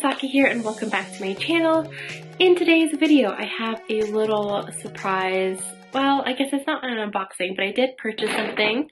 Saki here and welcome back to my channel. In today's video I have a little surprise. Well, I guess it's not an unboxing, but I did purchase something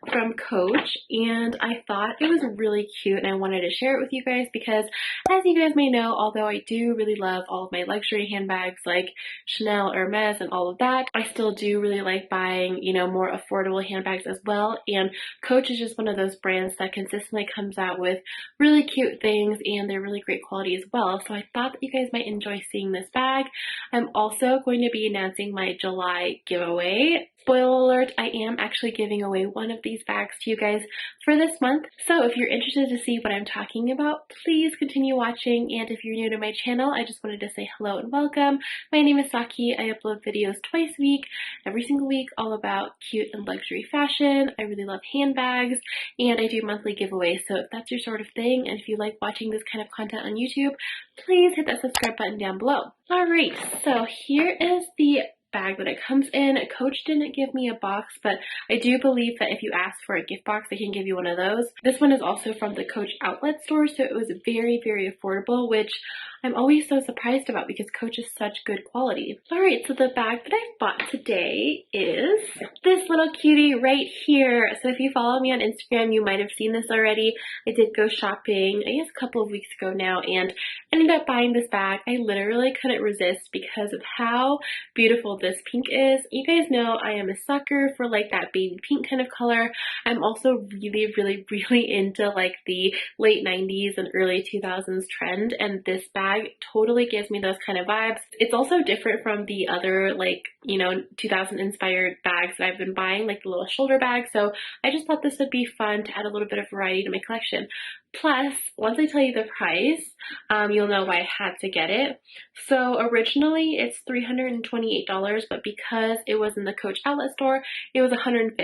from Coach and I thought it was really cute and I wanted to share it with you guys because, as you guys may know, although I do really love all of my luxury handbags like Chanel, Hermes, and all of that, I still do really like buying, more affordable handbags as well, and Coach is just one of those brands that consistently comes out with really cute things and they're really great quality as well. So I thought that you guys might enjoy seeing this bag. I'm also going to be announcing my July giveaway. Spoiler alert, I am actually giving away one of these bags to you guys for this month. So if you're interested to see what I'm talking about, please continue watching. And if you're new to my channel, I just wanted to say hello and welcome. My name is Saki. I upload videos twice a week, every single week, all about cute and luxury fashion. I really love handbags and I do monthly giveaways. So if that's your sort of thing and if you like watching this kind of content on YouTube, please hit that subscribe button down below. Alright, so here is the bag that it comes in. Coach didn't give me a box, but I do believe that if you ask for a gift box, they can give you one of those. This one is also from the Coach outlet store, so it was very, very affordable, which I'm always so surprised about because Coach is such good quality. Alright, so the bag that I bought today is this little cutie right here. So if you follow me on Instagram, you might have seen this already. I did go shopping, I guess a couple of weeks ago now, and ended up buying this bag. I literally couldn't resist because of how beautiful this pink is. You guys know I am a sucker for like that baby pink kind of color. I'm also really, really, really into like the late 90s and early 2000s trend, and this bag totally gives me those kind of vibes. It's also different from the other 2000 inspired bags that I've been buying, like the little shoulder bag. So I just thought this would be fun to add a little bit of variety to my collection. Plus, once I tell you the price, you'll know why I had to get it. So originally it's $328, but because it was in the Coach outlet store, it was $150.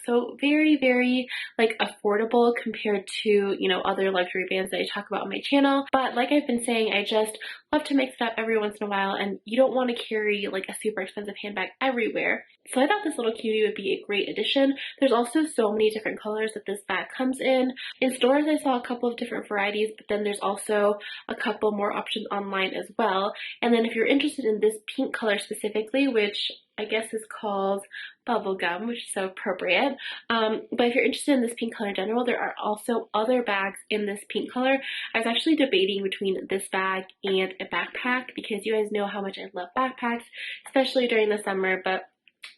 So very, very affordable compared to, other luxury brands that I talk about on my channel. But like I've been saying, I just love to mix it up every once in a while, and you don't want to carry like a super expensive handbag everywhere. So I thought this little cutie would be a great addition. There's also so many different colors that this bag comes in. In stores I saw a couple of different varieties, but then there's also a couple more options online as well. And then if you're interested in this pink color specifically, which I guess is called bubblegum, which is so appropriate. But if you're interested in this pink color in general, there are also other bags in this pink color. I was actually debating between this bag and a backpack because you guys know how much I love backpacks, especially during the summer, but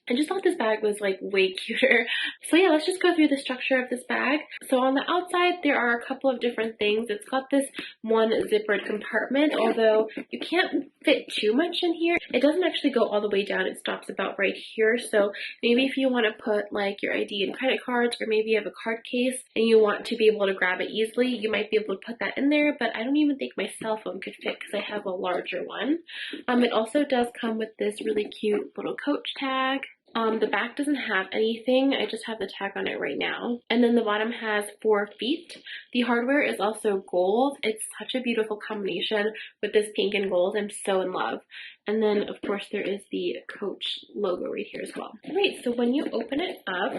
I just thought this bag was way cuter. So yeah, let's just go through the structure of this bag. So on the outside, there are a couple of different things. It's got this one zippered compartment, although you can't fit too much in here. It doesn't actually go all the way down. It stops about right here. So maybe if you want to put your ID and credit cards, or maybe you have a card case and you want to be able to grab it easily, you might be able to put that in there, but I don't even think my cell phone could fit because I have a larger one. It also does come with this really cute little Coach tag. The back doesn't have anything. I just have the tag on it right now. And then the bottom has 4 feet. The hardware is also gold. It's such a beautiful combination with this pink and gold. I'm so in love. And then, of course, there is the Coach logo right here as well. Alright, so when you open it up,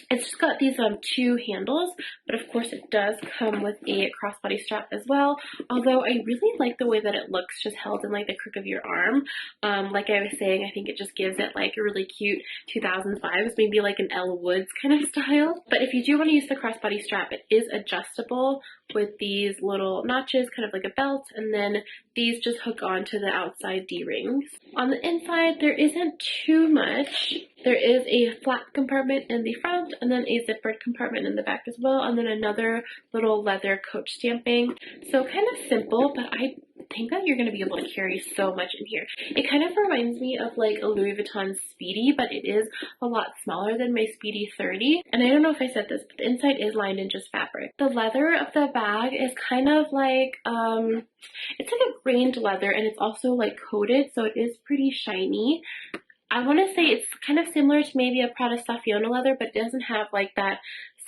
it's just got these 2 handles, but of course it does come with a crossbody strap as well. Although I really like the way that it looks just held in the crook of your arm. Like I was saying, I think it just gives it a really cute 2000s vibes, maybe like an Elle Woods kind of style. But if you do want to use the crossbody strap, it is adjustable with these little notches, kind of like a belt, and then these just hook onto the outside D-rings. On the inside, there isn't too much. There is a flat compartment in the front, and then a zippered compartment in the back as well, and then another little leather Coach stamping. So kind of simple, but I think that you're going to be able to carry so much in here. It kind of reminds me of a Louis Vuitton Speedy, but it is a lot smaller than my Speedy 30. And I don't know if I said this, but the inside is lined in just fabric. The leather of the bag is kind of it's like a grained leather, and it's also coated, so it is pretty shiny. I want to say it's kind of similar to maybe a Prada Saffiona leather, but it doesn't have that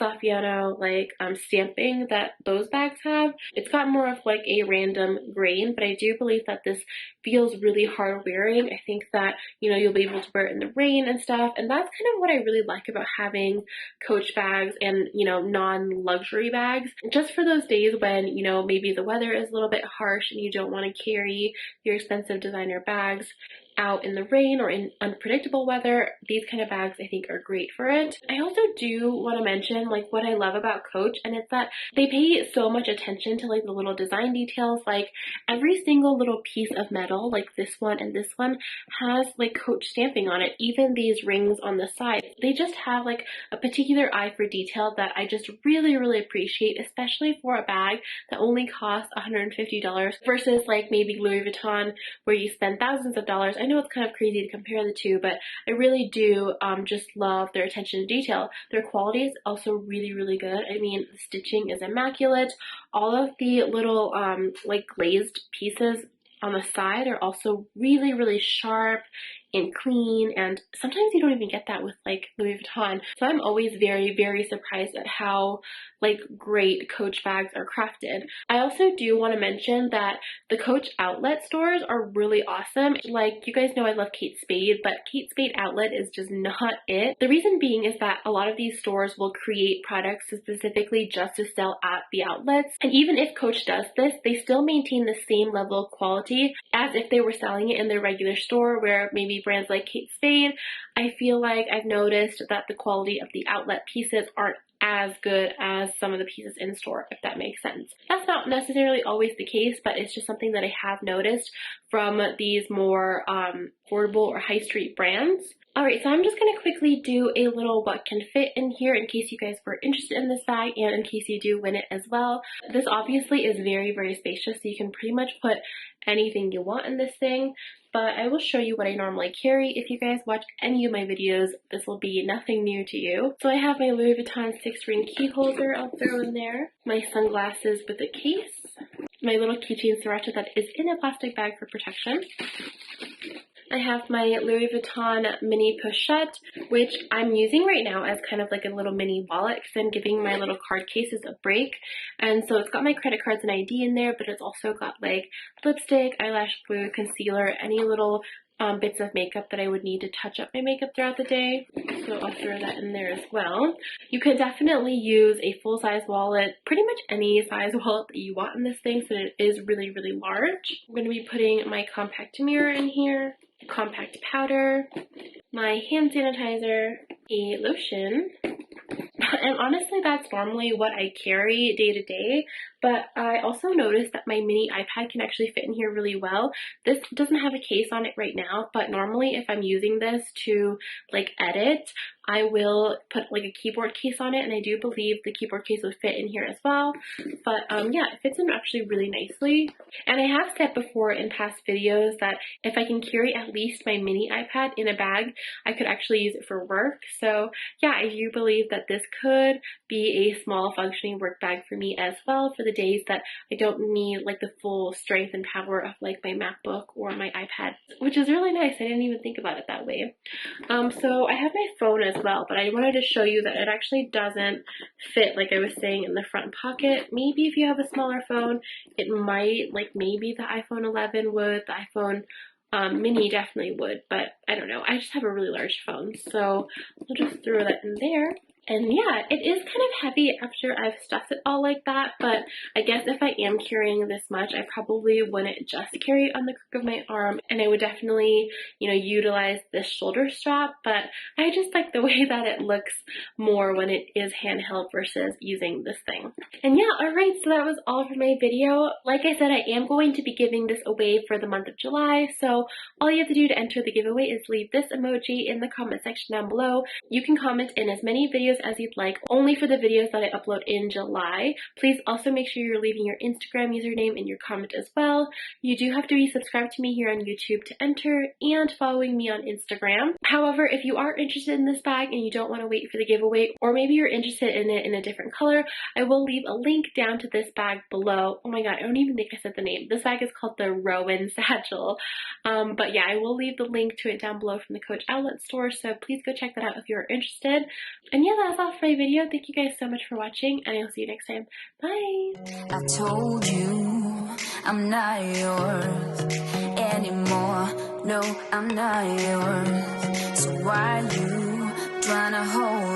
Saffiano like stamping that those bags have. It's got more of like a random grain, but I do believe that this feels really hard wearing. I think that, you know, you'll be able to wear it in the rain and stuff, and that's kind of what I really like about having Coach bags and, you know, non-luxury bags. Just for those days when, you know, maybe the weather is a little bit harsh and you don't want to carry your expensive designer bags out in the rain or in unpredictable weather, these kind of bags I think are great for it. I also do want to mention like what I love about Coach, and it's that they pay so much attention to like the little design details. Like every single little piece of metal, like this one and this one, has like Coach stamping on it. Even these rings on the side, they just have like a particular eye for detail that I just really appreciate, especially for a bag that only costs $150 versus like maybe Louis Vuitton where you spend thousands of dollars. I know it's kind of crazy to compare the two, but I really do just love their attention to detail. Their quality is also really good. I mean, the stitching is immaculate. All of the little like glazed pieces on the side are also really sharp and clean, and sometimes you don't even get that with like Louis Vuitton. So I'm always very surprised at how like great Coach bags are crafted. I also do want to mention that the Coach outlet stores are really awesome. Like, you guys know I love Kate Spade, but Kate Spade outlet is just not it. The reason being is that a lot of these stores will create products specifically just to sell at the outlets, and even if Coach does this, they still maintain the same level of quality as if they were selling it in their regular store, where maybe brands like Kate Spade, I feel like I've noticed that the quality of the outlet pieces aren't as good as some of the pieces in store, if that makes sense. That's not necessarily always the case, but it's just something that I have noticed from these more affordable or high street brands. Alright, so I'm just going to quickly do a little what can fit in here in case you guys were interested in this bag and in case you do win it as well. This obviously is very spacious, so you can pretty much put anything you want in this thing, but I will show you what I normally carry. If you guys watch any of my videos, this will be nothing new to you. So I have my Louis Vuitton 6-ring key holder I'll throw in there, my sunglasses with a case, my little keychain sriracha that is in a plastic bag for protection. I have my Louis Vuitton mini pochette, which I'm using right now as kind of like a little mini wallet because I'm giving my little card cases a break. And so it's got my credit cards and ID in there, but it's also got like lipstick, eyelash glue, concealer, any little bits of makeup that I would need to touch up my makeup throughout the day. So I'll throw that in there as well. You can definitely use a full-size wallet, pretty much any size wallet that you want in this thing, so it is really large. I'm going to be putting my compact mirror in here, compact powder, my hand sanitizer, a lotion, and honestly that's normally what I carry day to day, but I also noticed that my mini iPad can actually fit in here really well. This doesn't have a case on it right now, but normally if I'm using this to like edit, I will put like a keyboard case on it, and I do believe the keyboard case would fit in here as well. But yeah, it fits in actually really nicely. And I have said before in past videos that if I can carry at least my mini iPad in a bag, I could actually use it for work. So yeah, I do believe that this could be a small functioning work bag for me as well, for the days that I don't need like the full strength and power of like my MacBook or my iPad, which is really nice. I didn't even think about it that way. So I have my phone as well, but I wanted to show you that it actually doesn't fit, like I was saying, in the front pocket. Maybe if you have a smaller phone, it might, like maybe the iPhone 11 would, the iPhone mini definitely would, but I don't know. I just have a really large phone, so I'll just throw that in there. And yeah, it is kind of heavy after I've stuffed it all like that, but I guess if I am carrying this much, I probably wouldn't just carry it on the crook of my arm, and I would definitely, you know, utilize this shoulder strap, but I just like the way that it looks more when it is handheld versus using this thing. And yeah, alright, so that was all for my video. Like I said, I am going to be giving this away for the month of July, so all you have to do to enter the giveaway is leave this emoji in the comment section down below. You can comment in as many videos as you'd like, only for the videos that I upload in July. Please also make sure you're leaving your Instagram username in your comment as well. You do have to be subscribed to me here on YouTube to enter, and following me on Instagram. However, if you are interested in this bag and you don't want to wait for the giveaway, or maybe you're interested in it in a different color, I will leave a link down to this bag below. Oh my god, I don't even think I said the name. This bag is called the Rowan Satchel. But yeah, I will leave the link to it down below from the Coach outlet store, so please go check that out if you're interested. And yeah, that's all for my video. Thank you guys so much for watching, and I'll see you next time. Bye! I told you I'm not yours anymore. No, I'm not yours. So why you trying to hold